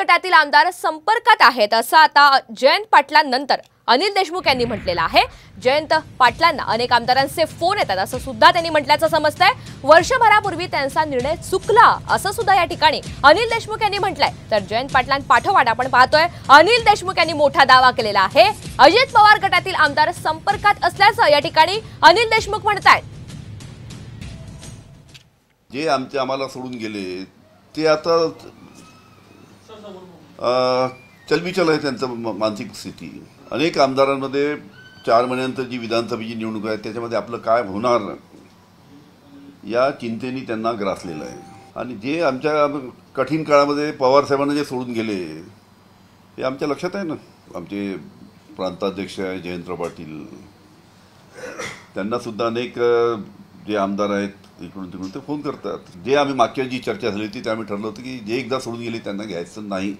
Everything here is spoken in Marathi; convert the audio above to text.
गटातील आमदार संपर्कात आहेत असं आता जयंत पाटलांनंतर अनिल देशमुख यांनी म्हटलेलं आहे। जयंत पाटलांना अनेक आमदारांचे फोन येतात असं सुद्धा त्यांनी म्हटल्याचं समजतंय। वर्षभरापूर्वी त्यांचा निर्णय चुकला असं सुद्धा या ठिकाणी अनिल देशमुख यांनी म्हटलंय। तर जयंत पाटलांपाठोपाठ आपण पाहतोय अनिल देशमुख यांनी मोठा दावा केलेला आहे। अजित पवार गटातील आमदार संपर्कात असल्याचं या ठिकाणी अनिल देशमुख म्हणतायत। जे आम्हाला सोडून गेले ते आता चलबिचल आहे त्यांचं मानसिक स्थिती। अनेक आमदारांमध्ये 4 महिन्यानंतर जी विधानसभेची निवडणूक आहे त्याच्यामध्ये आपलं काय होणार या चिंतेने त्यांना ग्रासलेलं आहे। आणि जे आमच्या कठीण काळामध्ये पवार साहेबांना जे सोडून गेले हे आमच्या लक्षात आहे ना। आमचे प्रांताध्यक्ष आहे जयंतराव पाटील, त्यांना सुद्धा अनेक जे आमदार आहेत इकडून तिकडून ते फोन करतात। जे आम्ही मागच्या जी चर्चा झाली होती ते आम्ही ठरलं होतं की जे एकदा सोडून गेले त्यांना घ्यायचं नाही।